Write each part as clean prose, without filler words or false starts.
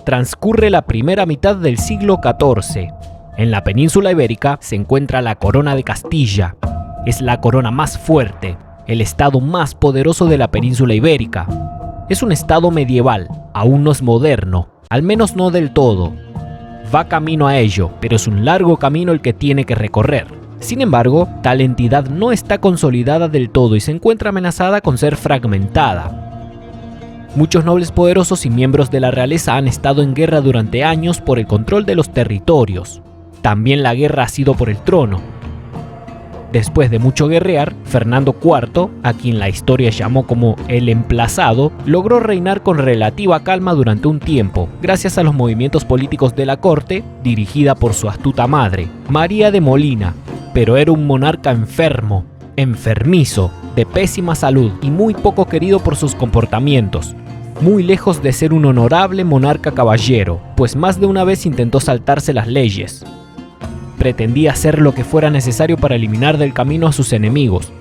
Transcurre la primera mitad del siglo XIV. En la península ibérica se encuentra la Corona de Castilla. Es la corona más fuerte, el estado más poderoso de la península ibérica. Es un estado medieval, aún no es moderno, al menos no del todo. Va camino a ello, pero es un largo camino el que tiene que recorrer. Sin embargo, tal entidad no está consolidada del todo y se encuentra amenazada con ser fragmentada. Muchos nobles poderosos y miembros de la realeza han estado en guerra durante años por el control de los territorios. También la guerra ha sido por el trono. Después de mucho guerrear, Fernando IV, a quien la historia llamó como el emplazado, logró reinar con relativa calma durante un tiempo, gracias a los movimientos políticos de la corte, dirigida por su astuta madre, María de Molina. Pero era un monarca enfermo, enfermizo, de pésima salud y muy poco querido por sus comportamientos. Muy lejos de ser un honorable monarca caballero, pues más de una vez intentó saltarse las leyes. Pretendía hacer lo que fuera necesario para eliminar del camino a sus enemigos.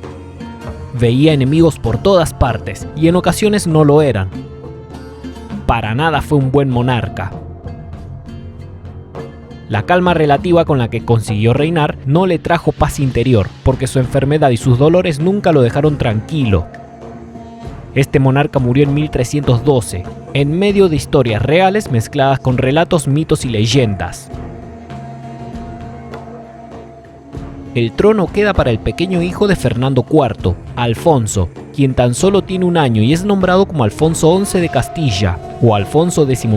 Veía enemigos por todas partes y en ocasiones no lo eran. Para nada fue un buen monarca. La calma relativa con la que consiguió reinar no le trajo paz interior, porque su enfermedad y sus dolores nunca lo dejaron tranquilo. Este monarca murió en 1312, en medio de historias reales mezcladas con relatos, mitos y leyendas. El trono queda para el pequeño hijo de Fernando IV, Alfonso, quien tan solo tiene un año y es nombrado como Alfonso XI de Castilla o Alfonso XI.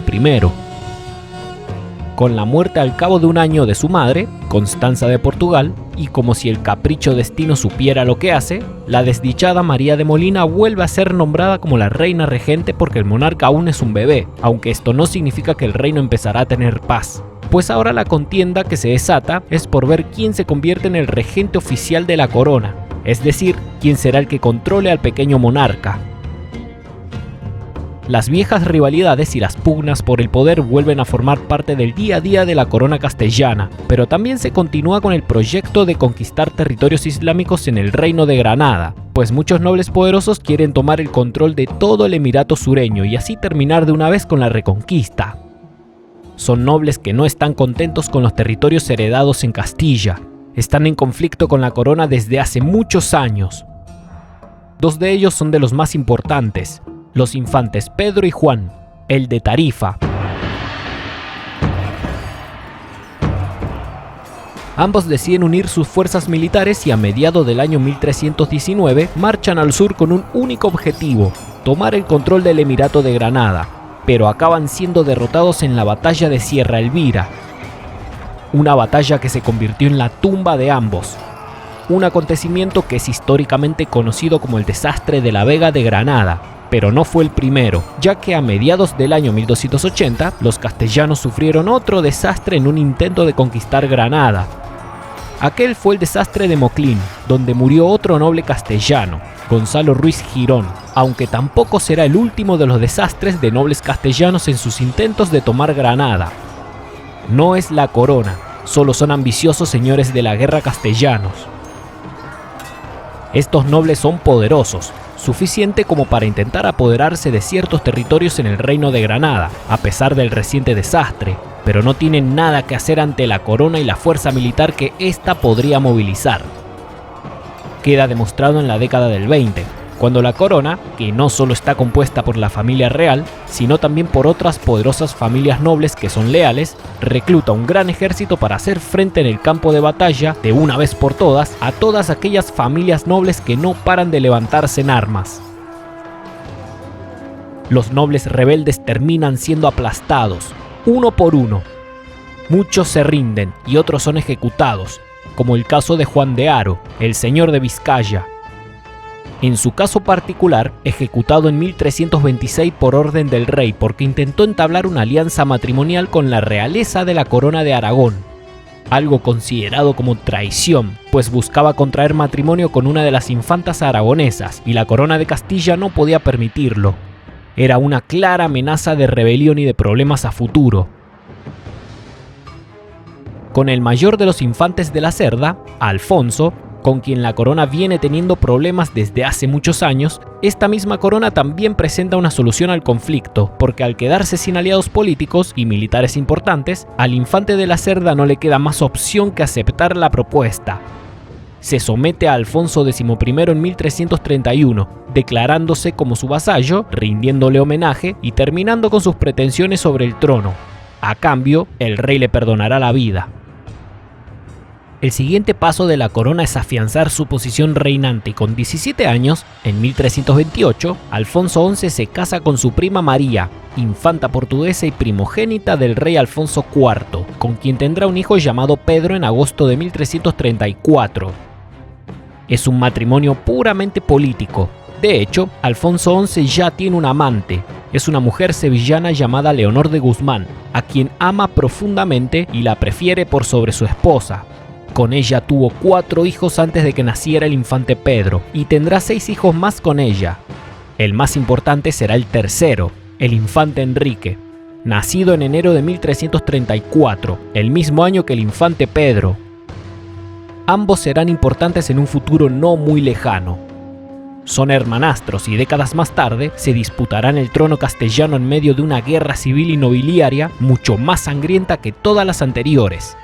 Con la muerte al cabo de un año de su madre, Constanza de Portugal, y como si el capricho destino supiera lo que hace, la desdichada María de Molina vuelve a ser nombrada como la reina regente porque el monarca aún es un bebé, aunque esto no significa que el reino empezará a tener paz. Pues ahora la contienda que se desata es por ver quién se convierte en el regente oficial de la corona, es decir, quién será el que controle al pequeño monarca. Las viejas rivalidades y las pugnas por el poder vuelven a formar parte del día a día de la corona castellana, pero también se continúa con el proyecto de conquistar territorios islámicos en el reino de Granada, pues muchos nobles poderosos quieren tomar el control de todo el emirato sureño y así terminar de una vez con la reconquista. Son nobles que no están contentos con los territorios heredados en Castilla, están en conflicto con la corona desde hace muchos años. Dos de ellos son de los más importantes, los infantes Pedro y Juan, el de Tarifa. Ambos deciden unir sus fuerzas militares y a mediados del año 1319 marchan al sur con un único objetivo, tomar el control del Emirato de Granada, pero acaban siendo derrotados en la batalla de Sierra Elvira, una batalla que se convirtió en la tumba de ambos, un acontecimiento que es históricamente conocido como el desastre de la Vega de Granada, pero no fue el primero, ya que a mediados del año 1280 los castellanos sufrieron otro desastre en un intento de conquistar Granada. Aquel fue el desastre de Moclín, donde murió otro noble castellano, Gonzalo Ruiz Girón, aunque tampoco será el último de los desastres de nobles castellanos en sus intentos de tomar Granada. No es la corona, solo son ambiciosos señores de la guerra castellanos. Estos nobles son poderosos, suficiente como para intentar apoderarse de ciertos territorios en el reino de Granada, a pesar del reciente desastre, pero no tienen nada que hacer ante la corona y la fuerza militar que ésta podría movilizar. Queda demostrado en la década del 20, cuando la corona, que no solo está compuesta por la familia real, sino también por otras poderosas familias nobles que son leales, recluta un gran ejército para hacer frente en el campo de batalla, de una vez por todas, a todas aquellas familias nobles que no paran de levantarse en armas. Los nobles rebeldes terminan siendo aplastados, uno por uno. Muchos se rinden y otros son ejecutados, como el caso de Juan de Haro, el señor de Vizcaya. En su caso particular, ejecutado en 1326 por orden del rey porque intentó entablar una alianza matrimonial con la realeza de la corona de Aragón, algo considerado como traición, pues buscaba contraer matrimonio con una de las infantas aragonesas y la corona de Castilla no podía permitirlo. Era una clara amenaza de rebelión y de problemas a futuro. Con el mayor de los infantes de la Cerda, Alfonso, con quien la corona viene teniendo problemas desde hace muchos años, esta misma corona también presenta una solución al conflicto, porque al quedarse sin aliados políticos y militares importantes, al infante de la Cerda no le queda más opción que aceptar la propuesta. Se somete a Alfonso XI en 1331, declarándose como su vasallo, rindiéndole homenaje y terminando con sus pretensiones sobre el trono. A cambio, el rey le perdonará la vida. El siguiente paso de la corona es afianzar su posición reinante y con 17 años, en 1328, Alfonso XI se casa con su prima María, infanta portuguesa y primogénita del rey Alfonso IV, con quien tendrá un hijo llamado Pedro en agosto de 1334. Es un matrimonio puramente político. De hecho, Alfonso XI ya tiene un amante. Es una mujer sevillana llamada Leonor de Guzmán, a quien ama profundamente y la prefiere por sobre su esposa. Con ella tuvo 4 hijos antes de que naciera el infante Pedro y tendrá 6 hijos más con ella. El más importante será el tercero, el infante Enrique, nacido en enero de 1334, el mismo año que el infante Pedro. Ambos serán importantes en un futuro no muy lejano. Son hermanastros y décadas más tarde se disputarán el trono castellano en medio de una guerra civil y nobiliaria mucho más sangrienta que todas las anteriores.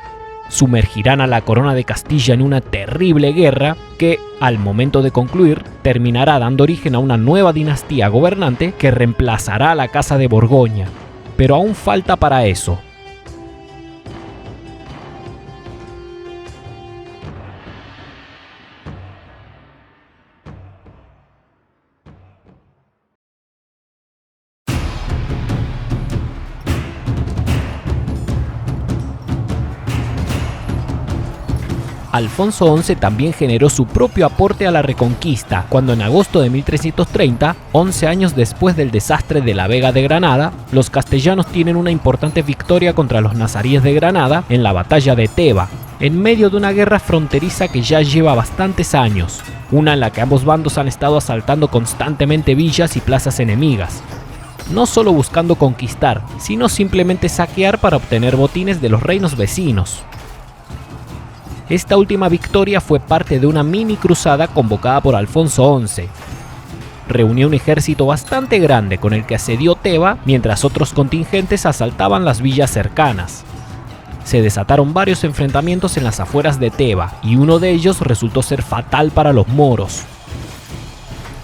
Sumergirán a la corona de Castilla en una terrible guerra que, al momento de concluir, terminará dando origen a una nueva dinastía gobernante que reemplazará a la Casa de Borgoña. Pero aún falta para eso. Alfonso XI también generó su propio aporte a la Reconquista, cuando en agosto de 1330, 11 años después del desastre de la Vega de Granada, los castellanos tienen una importante victoria contra los nazaríes de Granada en la batalla de Teba, en medio de una guerra fronteriza que ya lleva bastantes años, una en la que ambos bandos han estado asaltando constantemente villas y plazas enemigas, no solo buscando conquistar, sino simplemente saquear para obtener botines de los reinos vecinos. Esta última victoria fue parte de una mini cruzada convocada por Alfonso XI. Reunió un ejército bastante grande con el que asedió Teba, mientras otros contingentes asaltaban las villas cercanas. Se desataron varios enfrentamientos en las afueras de Teba, y uno de ellos resultó ser fatal para los moros.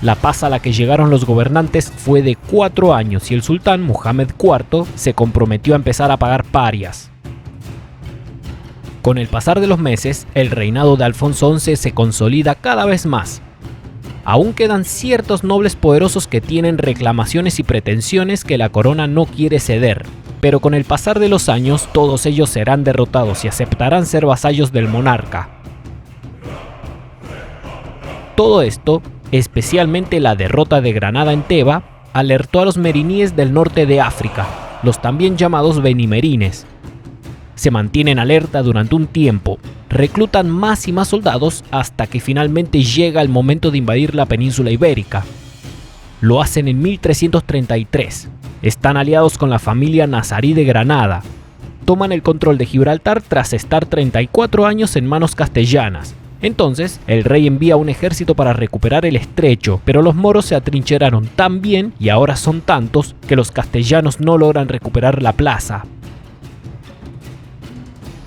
La paz a la que llegaron los gobernantes fue de 4 años y el sultán Muhammad IV se comprometió a empezar a pagar parias. Con el pasar de los meses, el reinado de Alfonso XI se consolida cada vez más. Aún quedan ciertos nobles poderosos que tienen reclamaciones y pretensiones que la corona no quiere ceder, pero con el pasar de los años todos ellos serán derrotados y aceptarán ser vasallos del monarca. Todo esto, especialmente la derrota de Granada en Teba, alertó a los meriníes del norte de África, los también llamados benimerines. Se mantienen alerta durante un tiempo, reclutan más y más soldados hasta que finalmente llega el momento de invadir la península ibérica. Lo hacen en 1333. Están aliados con la familia nazarí de Granada. Toman el control de Gibraltar tras estar 34 años en manos castellanas. Entonces, el rey envía un ejército para recuperar el estrecho, pero los moros se atrincheraron tan bien y ahora son tantos que los castellanos no logran recuperar la plaza.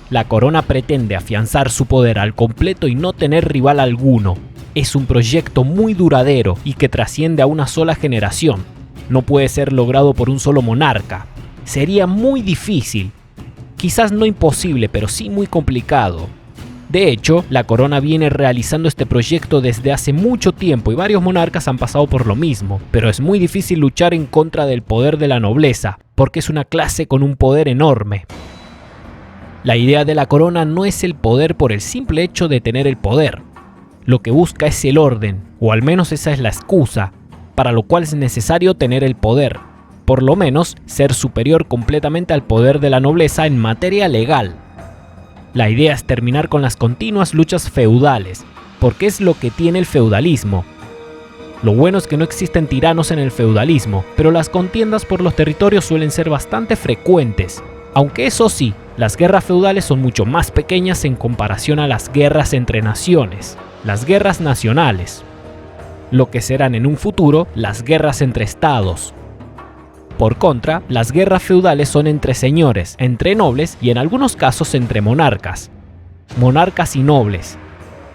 La corona pretende afianzar su poder al completo y no tener rival alguno. Es un proyecto muy duradero y que trasciende a una sola generación. No puede ser logrado por un solo monarca. Sería muy difícil. Quizás no imposible, pero sí muy complicado. De hecho, la corona viene realizando este proyecto desde hace mucho tiempo y varios monarcas han pasado por lo mismo, pero es muy difícil luchar en contra del poder de la nobleza, porque es una clase con un poder enorme. La idea de la corona no es el poder por el simple hecho de tener el poder. Lo que busca es el orden, o al menos esa es la excusa, para lo cual es necesario tener el poder. Por lo menos, ser superior completamente al poder de la nobleza en materia legal. La idea es terminar con las continuas luchas feudales, porque es lo que tiene el feudalismo. Lo bueno es que no existen tiranos en el feudalismo, pero las contiendas por los territorios suelen ser bastante frecuentes. Aunque eso sí, las guerras feudales son mucho más pequeñas en comparación a las guerras entre naciones. las guerras nacionales, lo que serán en un futuro las guerras entre estados. Por contra, las guerras feudales son entre señores, entre nobles y en algunos casos entre monarcas y nobles.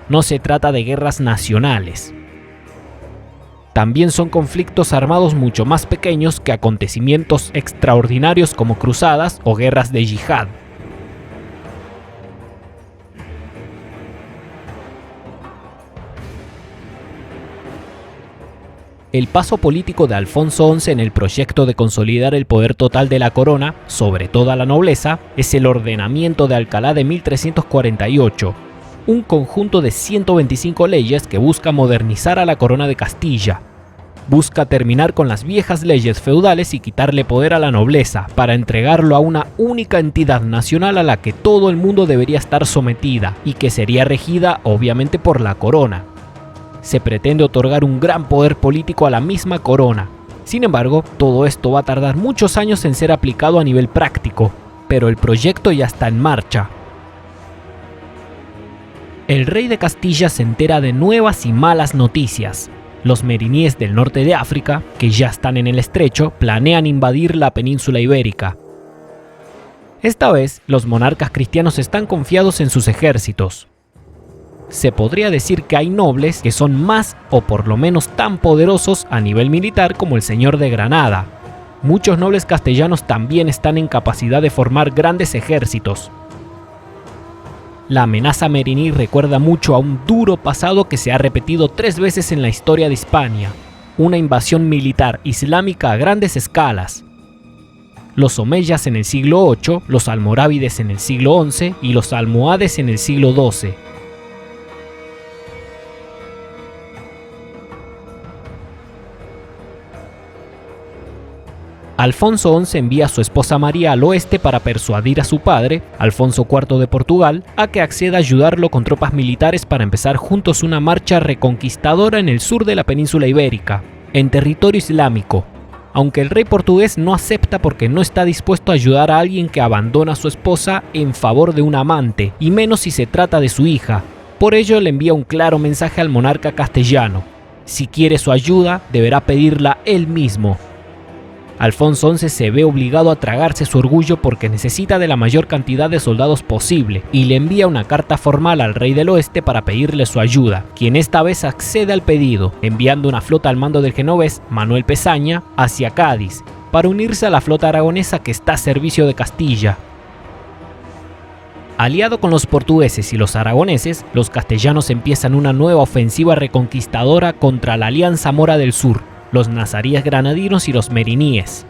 No se trata de guerras nacionales. También son conflictos armados mucho más pequeños que acontecimientos extraordinarios como cruzadas o guerras de yihad. El paso político de Alfonso XI en el proyecto de consolidar el poder total de la corona sobre toda la nobleza es el ordenamiento de Alcalá de 1348, un conjunto de 125 leyes que busca modernizar a la corona de Castilla. Busca terminar con las viejas leyes feudales y quitarle poder a la nobleza para entregarlo a una única entidad nacional a la que todo el mundo debería estar sometida y que sería regida obviamente por la corona. Se pretende otorgar un gran poder político a la misma corona. Sin embargo, todo esto va a tardar muchos años en ser aplicado a nivel práctico, pero el proyecto ya está en marcha. El rey de Castilla se entera de nuevas y malas noticias. Los meriníes del norte de África, que ya están en el estrecho, planean invadir la península ibérica. Esta vez, los monarcas cristianos están confiados en sus ejércitos. Se podría decir que hay nobles que son más o por lo menos tan poderosos a nivel militar como el señor de Granada. Muchos nobles castellanos también están en capacidad de formar grandes ejércitos. La amenaza meriní recuerda mucho a un duro pasado que se ha repetido 3 veces en la historia de Hispania, una invasión militar islámica a grandes escalas. Los omeyas en el siglo VIII, los almorávides en el siglo XI y los almohades en el siglo XII. Alfonso XI envía a su esposa María al oeste para persuadir a su padre, Alfonso IV de Portugal, a que acceda a ayudarlo con tropas militares para empezar juntos una marcha reconquistadora en el sur de la península ibérica, en territorio islámico, aunque el rey portugués no acepta porque no está dispuesto a ayudar a alguien que abandona a su esposa en favor de un amante, y menos si se trata de su hija. Por ello le envía un claro mensaje al monarca castellano: si quiere su ayuda, deberá pedirla él mismo. Alfonso XI se ve obligado a tragarse su orgullo porque necesita de la mayor cantidad de soldados posible y le envía una carta formal al rey del oeste para pedirle su ayuda, quien esta vez accede al pedido, enviando una flota al mando del genovés Manuel Pesaña hacia Cádiz para unirse a la flota aragonesa que está a servicio de Castilla. Aliado con los portugueses y los aragoneses, los castellanos empiezan una nueva ofensiva reconquistadora contra la Alianza Mora del Sur, los nazaríes granadinos y los meriníes.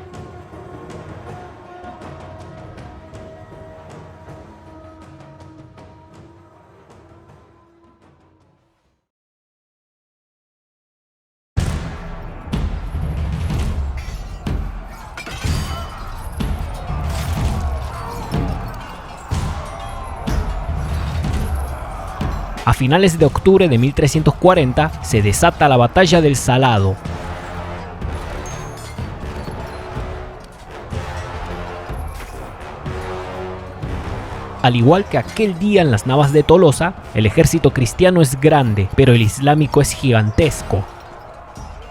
A finales de octubre de 1340 se desata la Batalla del Salado. Al igual que aquel día en las Navas de Tolosa, el ejército cristiano es grande, pero el islámico es gigantesco.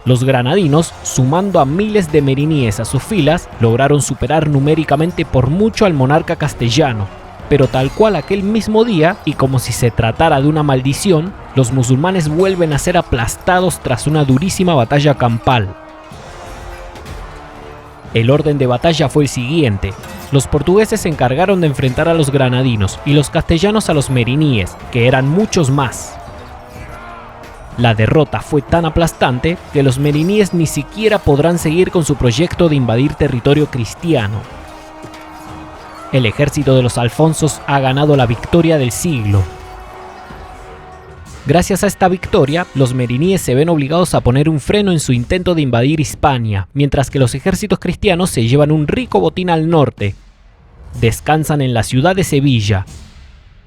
Los granadinos, sumando a miles de meriníes a sus filas, lograron superar numéricamente por mucho al monarca castellano. Pero tal cual aquel mismo día, y como si se tratara de una maldición, los musulmanes vuelven a ser aplastados tras una durísima batalla campal. El orden de batalla fue el siguiente: los portugueses se encargaron de enfrentar a los granadinos y los castellanos a los meriníes, que eran muchos más. La derrota fue tan aplastante que los meriníes ni siquiera podrán seguir con su proyecto de invadir territorio cristiano. El ejército de los Alfonsos ha ganado la victoria del siglo. Gracias a esta victoria, los meriníes se ven obligados a poner un freno en su intento de invadir Hispania, mientras que los ejércitos cristianos se llevan un rico botín al norte. Descansan en la ciudad de Sevilla.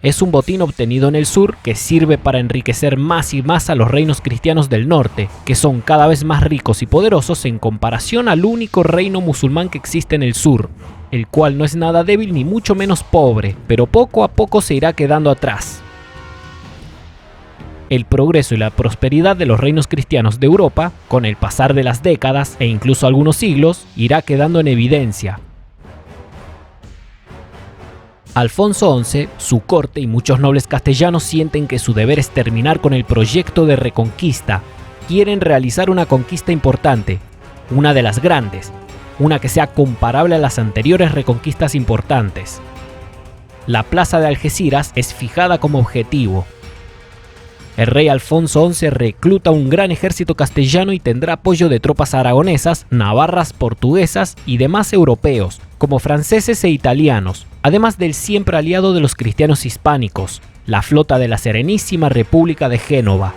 Es un botín obtenido en el sur que sirve para enriquecer más y más a los reinos cristianos del norte, que son cada vez más ricos y poderosos en comparación al único reino musulmán que existe en el sur, el cual no es nada débil ni mucho menos pobre, pero poco a poco se irá quedando atrás. El progreso y la prosperidad de los reinos cristianos de Europa, con el pasar de las décadas e incluso algunos siglos, irá quedando en evidencia. Alfonso XI, su corte y muchos nobles castellanos sienten que su deber es terminar con el proyecto de reconquista. Quieren realizar una conquista importante, una de las grandes, una que sea comparable a las anteriores reconquistas importantes. La plaza de Algeciras es fijada como objetivo. El rey Alfonso XI recluta un gran ejército castellano y tendrá apoyo de tropas aragonesas, navarras, portuguesas y demás europeos, como franceses e italianos, además del siempre aliado de los cristianos hispánicos, la flota de la Serenísima República de Génova.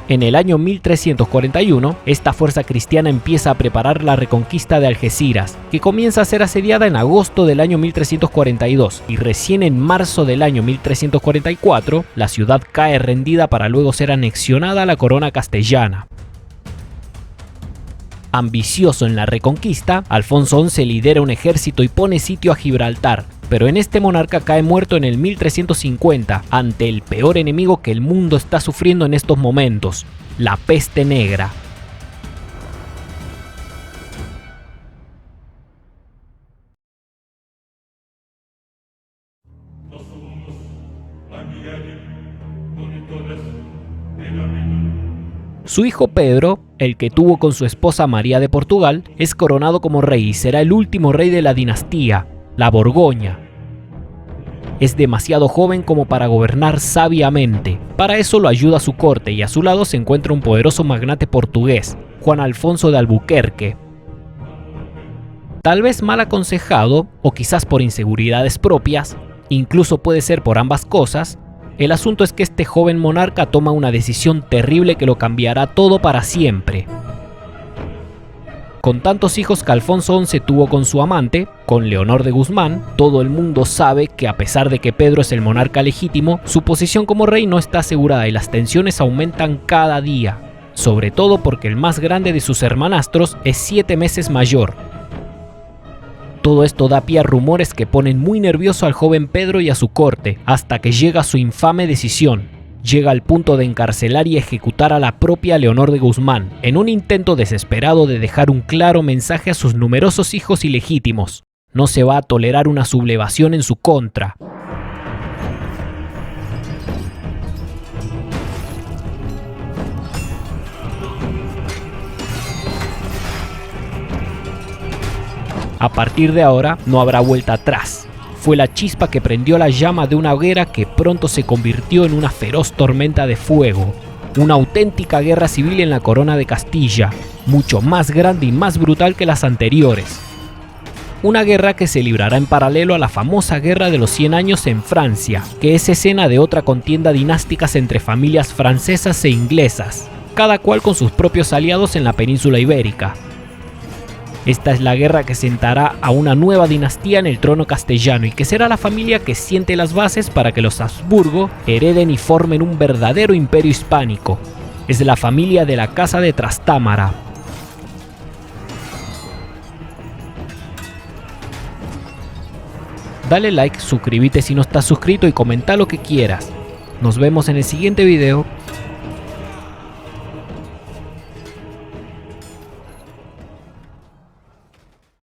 En el año 1341, esta fuerza cristiana empieza a preparar la reconquista de Algeciras, que comienza a ser asediada en agosto del año 1342, y recién en marzo del año 1344, la ciudad cae rendida para luego ser anexionada a la corona castellana. Ambicioso en la reconquista, Alfonso XI lidera un ejército y pone sitio a Gibraltar, pero en este monarca cae muerto en el 1350 ante el peor enemigo que el mundo está sufriendo en estos momentos, la peste negra. Su hijo Pedro, el que tuvo con su esposa María de Portugal, es coronado como rey y será el último rey de la dinastía, la Borgoña. Es demasiado joven como para gobernar sabiamente. Para eso lo ayuda su corte y a su lado se encuentra un poderoso magnate portugués, Juan Alfonso de Albuquerque. Tal vez mal aconsejado, o quizás por inseguridades propias, incluso puede ser por ambas cosas, el asunto es que este joven monarca toma una decisión terrible que lo cambiará todo para siempre. Con tantos hijos que Alfonso XI tuvo con su amante, con Leonor de Guzmán, todo el mundo sabe que a pesar de que Pedro es el monarca legítimo, su posición como rey no está asegurada y las tensiones aumentan cada día, sobre todo porque el más grande de sus hermanastros es 7 meses mayor. Todo esto da pie a rumores que ponen muy nervioso al joven Pedro y a su corte, hasta que llega su infame decisión. Llega al punto de encarcelar y ejecutar a la propia Leonor de Guzmán, en un intento desesperado de dejar un claro mensaje a sus numerosos hijos ilegítimos. No se va a tolerar una sublevación en su contra. A partir de ahora no habrá vuelta atrás. Fue la chispa que prendió la llama de una hoguera que pronto se convirtió en una feroz tormenta de fuego. Una auténtica guerra civil en la corona de Castilla, mucho más grande y más brutal que las anteriores. Una guerra que se librará en paralelo a la famosa Guerra de los 100 años en Francia, que es escena de otra contienda dinástica entre familias francesas e inglesas, cada cual con sus propios aliados en la península ibérica. Esta es la guerra que sentará a una nueva dinastía en el trono castellano y que será la familia que siente las bases para que los Habsburgo hereden y formen un verdadero imperio hispánico. Es la familia de la Casa de Trastámara. Dale like, suscríbete si no estás suscrito y comenta lo que quieras. Nos vemos en el siguiente video.